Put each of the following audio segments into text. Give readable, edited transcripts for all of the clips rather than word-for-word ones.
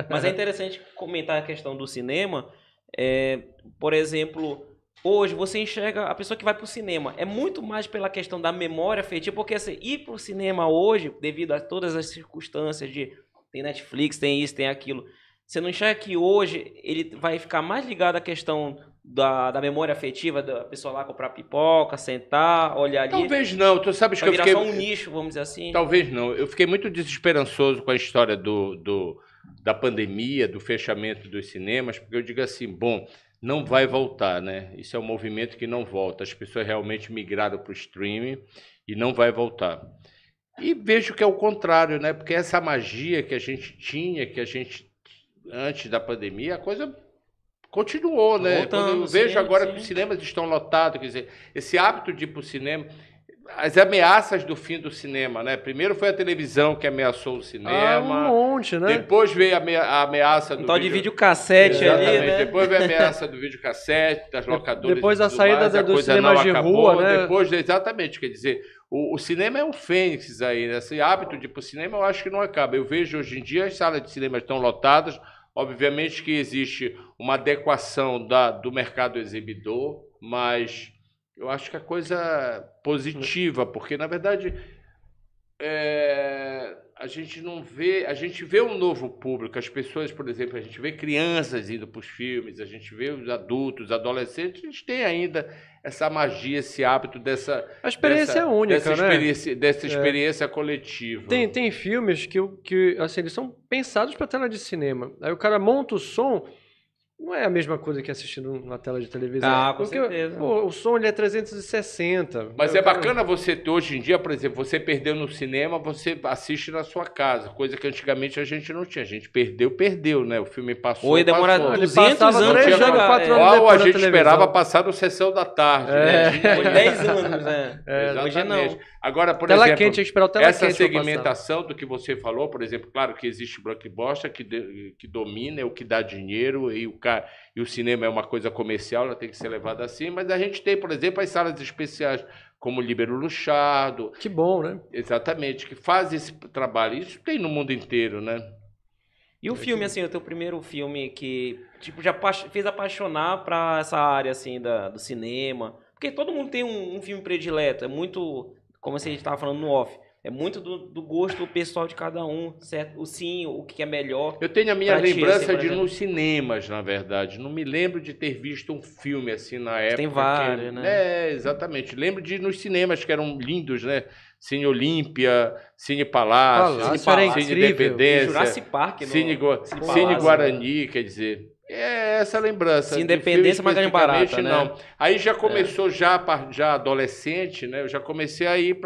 Mas é interessante comentar a questão do cinema. Por exemplo, hoje você enxerga a pessoa que vai para o cinema. É muito mais pela questão da memória afetiva, porque assim, ir para o cinema hoje, devido a todas as circunstâncias de tem Netflix, tem isso, tem aquilo. Você não enxerga que hoje ele vai ficar mais ligado à questão da memória afetiva, da pessoa lá comprar pipoca, sentar, olhar ali. Talvez não, tu sabes que vai eu virar fiquei... só um nicho, vamos dizer assim. Talvez não. Eu fiquei muito desesperançoso com a história da pandemia, do fechamento dos cinemas, porque eu digo assim, bom, não vai voltar, né? Isso é um movimento que não volta. As pessoas realmente migraram para o streaming e não vai voltar. E vejo que é o contrário, né? Porque essa magia que a gente tinha, antes da pandemia, a coisa continuou, né? Quando eu vejo agora que os cinemas estão lotados, quer dizer, esse hábito de ir para o cinema, as ameaças do fim do cinema, né? Primeiro foi a televisão que ameaçou o cinema. Um monte, né? Depois veio a ameaça do de videocassete ali, né? Depois veio a ameaça do videocassete, das locadoras. Depois a saída dos cinemas de rua, né? Depois, exatamente, quer dizer, o cinema é um fênix aí, né? Esse hábito de ir para o cinema eu acho que não acaba. Eu vejo hoje em dia as salas de cinema estão lotadas. Obviamente que existe uma adequação do mercado exibidor, mas eu acho que a coisa positiva, porque na verdade a gente não vê, a gente vê um novo público, as pessoas, por exemplo, a gente vê crianças indo para os filmes, a gente vê os adultos, adolescentes, a gente tem ainda essa magia, esse hábito a experiência é única, dessa experiência coletiva. Tem filmes que assim, eles são pensados para tela de cinema. Aí o cara monta o som. Não é a mesma coisa que assistindo na tela de televisão. Com certeza. O som ele é 360. Mas é bacana você ter, hoje em dia, por exemplo, você perdeu no cinema, você assiste na sua casa, coisa que antigamente a gente não tinha. A gente perdeu, né? O filme passou, Ou ia demorar 200 anos, 3 anos, 4 anos ou a gente esperava passar no Sessão da Tarde. Né? Foi 10 anos, né? Hoje não. Agora, por tela exemplo, quente, esperar o tela essa quente segmentação do que você falou, por exemplo, claro que existe blockbuster que domina, é o que dá dinheiro, e o cinema é uma coisa comercial, ela tem que ser levada assim, mas a gente tem, por exemplo, as salas especiais, como o Líbero Luxardo. Que bom, né? Exatamente, que faz esse trabalho. Isso tem no mundo inteiro, né? E o filme, assim, o teu primeiro filme que tipo, já fez apaixonar para essa área, assim, do cinema? Porque todo mundo tem um filme predileto, é muito, como a gente estava falando no off, é muito do gosto pessoal de cada um, certo? O que é melhor. Eu tenho a minha lembrança de ir nos cinemas, na verdade. Não me lembro de ter visto um filme assim na época. Tem vários, né? Exatamente. Lembro de ir nos cinemas que eram lindos, né? Cine Olímpia, Cine Palácio, Cine Independência, Jurassic Park, Cine Guarani, quer dizer... É essa lembrança. Cine Independência, mas ganha barata, né? Não. Aí já começou, já adolescente, né? Eu já comecei a ir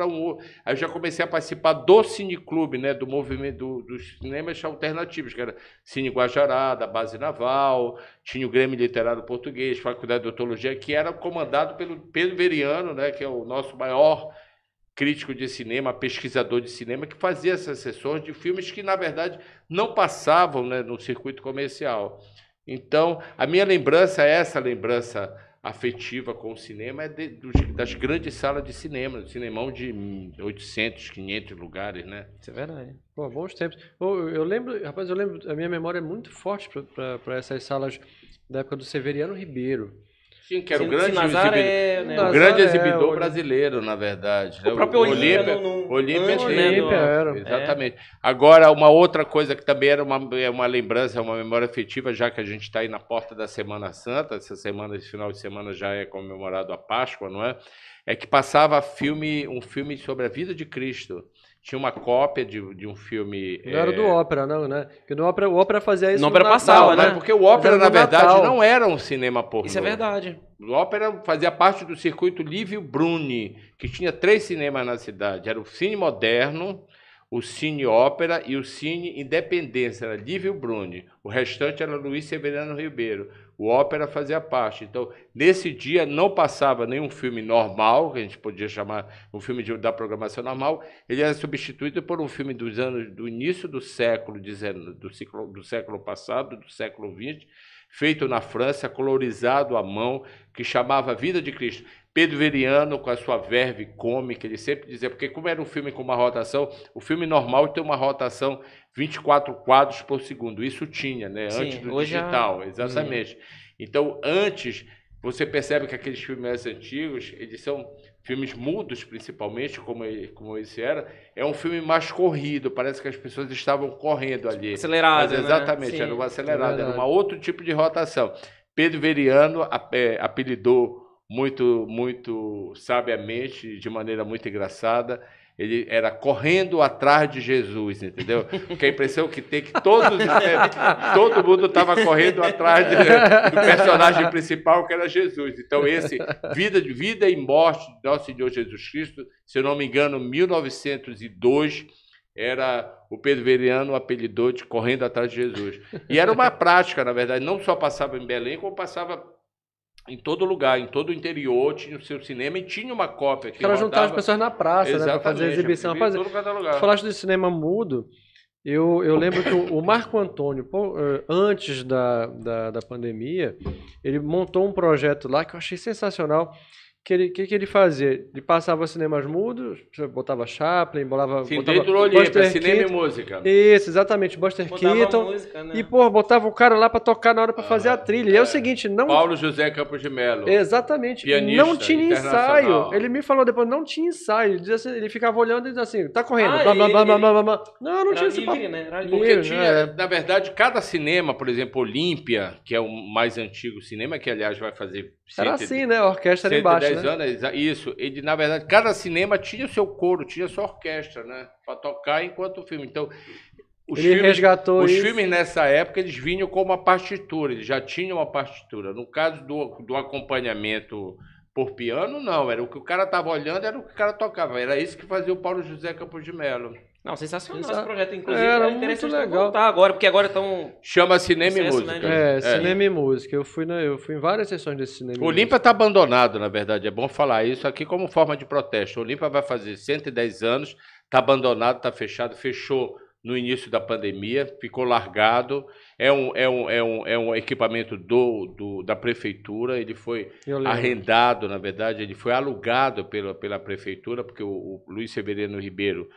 aí eu já comecei a participar do Cineclube, né? Do movimento dos cinemas alternativos, que era Cine Guajará, da Base Naval, tinha o Grêmio Literário Português, Faculdade de Odontologia, que era comandado pelo Pedro Veriano, né? Que é o nosso maior crítico de cinema, pesquisador de cinema, que fazia essas sessões de filmes que, na verdade, não passavam, né, no circuito comercial. Então, a minha lembrança, essa lembrança afetiva com o cinema, é das grandes salas de cinema, do cinemão de 800, 500 lugares, né? Isso é verdade. Pô, bons tempos. Eu lembro, a minha memória é muito forte para essas salas da época do Severiano Ribeiro. Sim, que era o grande exibidor brasileiro, na verdade. O próprio Olímpia era. Exatamente. Agora, uma outra coisa que também era uma lembrança, é uma memória afetiva, já que a gente está aí na porta da Semana Santa, esse final de semana já é comemorado a Páscoa, não é? É que passava um filme sobre a vida de Cristo. Tinha uma cópia de um filme... Não era do Ópera, não, né? Porque o Ópera fazia isso no Ópera passava, né? Porque o Ópera, na verdade, não era um cinema pornô. Isso é verdade. O Ópera fazia parte do circuito Lívio Bruni, que tinha 3 cinemas na cidade. Era o Cine Moderno, o Cine Ópera e o Cine Independência. Era Lívio Bruni. O restante era Luiz Severiano Ribeiro. O Ópera fazia parte. Então, nesse dia não passava nenhum filme normal, que a gente podia chamar um filme da programação normal. Ele era substituído por um filme do início do século XIX, do século passado, do século XX, feito na França, colorizado à mão, que chamava Vida de Cristo. Pedro Veriano, com a sua verve cômica, ele sempre dizia, porque como era um filme com uma rotação, o filme normal tem uma rotação 24 quadros por segundo. Isso tinha, né? Sim, Antes do hoje digital, exatamente. Então, antes, você percebe que aqueles filmes mais antigos, eles são filmes mudos, principalmente, como esse era, é um filme mais corrido, parece que as pessoas estavam correndo ali. Acelerado, Mas, exatamente, né? era uma acelerada, É era um outro tipo de rotação. Pedro Veriano apelidou muito sabiamente, de maneira muito engraçada, ele era correndo atrás de Jesus, entendeu? Porque a impressão que tem que todo mundo estava correndo atrás do personagem principal, que era Jesus. Então, esse Vida e Morte de Nosso Senhor Jesus Cristo, se eu não me engano, 1902, era o Pedro Veriano apelidou de Correndo Atrás de Jesus. E era uma prática, na verdade, não só passava em Belém, como passava em todo lugar, em todo o interior, tinha o seu cinema e tinha uma cópia. Para juntar as pessoas na praça, né, para fazer exibição. Rapaz, tu falaste de cinema mudo, eu lembro que o Marco Antônio, antes da pandemia, ele montou um projeto lá que eu achei sensacional. Que ele fazia? Ele passava cinemas mudos, botava Chaplin, botava dentro do Olímpia, cinema e música. Isso, exatamente, Buster Keaton. Música, né? E, botava o cara lá pra tocar na hora pra fazer a trilha. E é o seguinte, não... Paulo José Campos de Melo. Exatamente. Pianista, não tinha ensaio. Ele me falou depois, não tinha ensaio. Ele, dizia assim, ele ficava olhando e dizia assim, tá correndo, blá, blá, blá, blá, blá, blá. Não tinha esse papo. Né? Porque tinha, na verdade, cada cinema, por exemplo, Olímpia, que é o mais antigo cinema, que aliás vai fazer... Era assim, né? A orquestra era embaixo, 10 anos, isso. Ele, na verdade, cada cinema tinha o seu coro, tinha a sua orquestra, né? Para tocar enquanto o filme. Então, os filmes nessa época, eles vinham com uma partitura, eles já tinham uma partitura. No caso do acompanhamento por piano, não. Era o que o cara estava olhando, era o que o cara tocava. Era isso que fazia o Paulo José Campos de Melo. Não, sensacional esse projeto, inclusive. Era muito legal. Voltar agora, porque agora estão... Chama Cinema e Música. Né? Cinema e Música. Eu fui em várias sessões desse cinema. O Olímpia está abandonado, na verdade. É bom falar isso aqui como forma de protesto. O Olímpia vai fazer 110 anos, está abandonado, está fechado, fechou no início da pandemia, ficou largado. É um equipamento da prefeitura. Ele foi arrendado, na verdade, ele foi alugado pela prefeitura, porque o Luiz Severino Ribeiro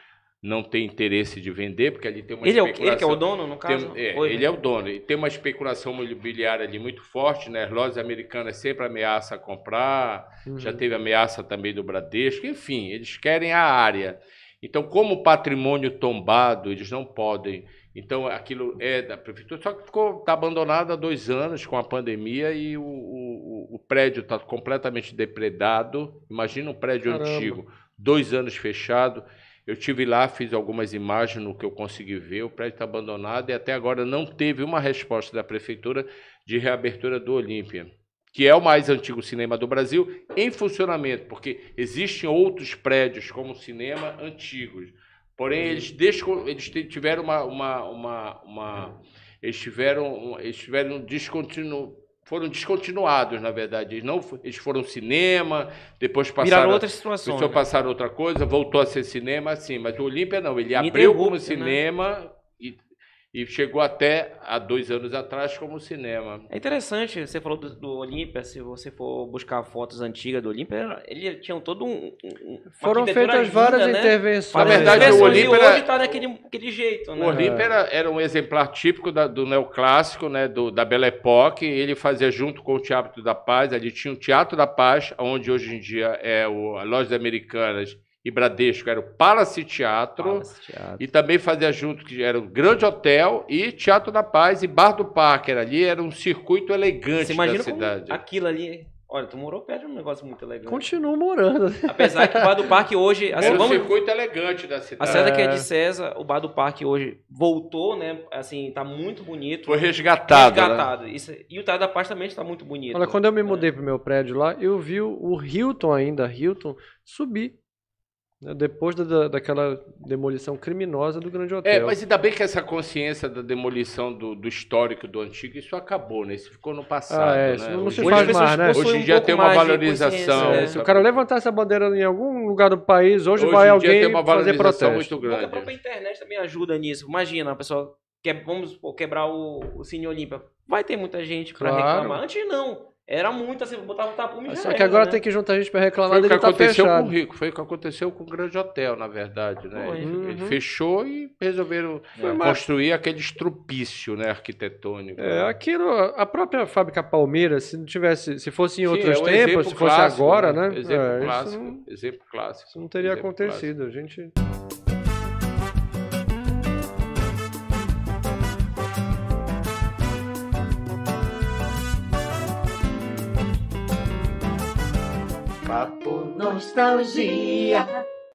não tem interesse de vender, porque ali tem uma especulação... Ele que é o dono, no caso? Ele é o dono. E tem uma especulação imobiliária ali muito forte, né? As lojas americanas sempre ameaçam comprar, já teve ameaça também do Bradesco, enfim, eles querem a área. Então, como patrimônio tombado, eles não podem. Então, aquilo é da prefeitura, só que está abandonado há 2 anos com a pandemia e o prédio está completamente depredado. Imagina um prédio antigo, 2 anos fechado. Eu estive lá, fiz algumas imagens no que eu consegui ver, o prédio está abandonado e até agora não teve uma resposta da prefeitura de reabertura do Olímpia, que é o mais antigo cinema do Brasil, em funcionamento, porque existem outros prédios como cinema antigos, porém eles tiveram foram descontinuados, na verdade. Eles foram cinema, depois passaram outra situação, né? Passaram outra coisa, voltou a ser cinema, assim. Mas o Olímpia não, ele abriu como cinema, né? E chegou até há 2 anos atrás como cinema. É interessante, você falou do Olímpia, se você for buscar fotos antigas do Olímpia, ele tinha todo foram feitas várias intervenções. Na verdade, o Olímpia hoje está daquele jeito, né? O Olímpia era um exemplar típico do neoclássico, né, da Belle Époque. Ele fazia junto com o Teatro da Paz, ali tinha o Teatro da Paz, onde hoje em dia é a Lojas Americanas e Bradesco, era o Palace Teatro, e também fazia junto, que era o Grande Hotel e Teatro da Paz e Bar do Parque, era um circuito elegante da cidade. Aquilo ali, olha, tu morou perto de um negócio muito elegante. Continuo morando. Apesar que o Bar do Parque hoje... Assim, era um circuito elegante da cidade. A César que é de César, o Bar do Parque hoje voltou, né, assim, tá muito bonito. Foi resgatado. Né? Isso, e o Teatro da Paz também está muito bonito. Olha, quando eu me mudei pro meu prédio lá, eu vi o Hilton subir. Depois daquela demolição criminosa do Grande Hotel. Mas ainda bem que essa consciência da demolição do histórico, do antigo, isso acabou, né? Isso ficou no passado, né? Não se faz mais, né? Hoje em dia tem uma valorização. Se o cara levantar essa bandeira em algum lugar do país, hoje vai alguém fazer protesto. Muito grande. A própria internet também ajuda nisso. Imagina, a pessoa vamos quebrar o Cine Olímpia. Vai ter muita gente para reclamar. Antes não. Era muito assim, botava o tapume e já Só que agora tem que juntar gente para reclamar dele tá fechado. Foi o que aconteceu com o Grande Hotel, na verdade, né? Ele fechou e resolveram construir aquele estrupício, né, arquitetônico. Aquilo, a própria Fábrica Palmeiras, se fosse em outros tempos, se fosse agora, né? Exemplo clássico. Isso não teria acontecido, a gente... Papo Nostalgia.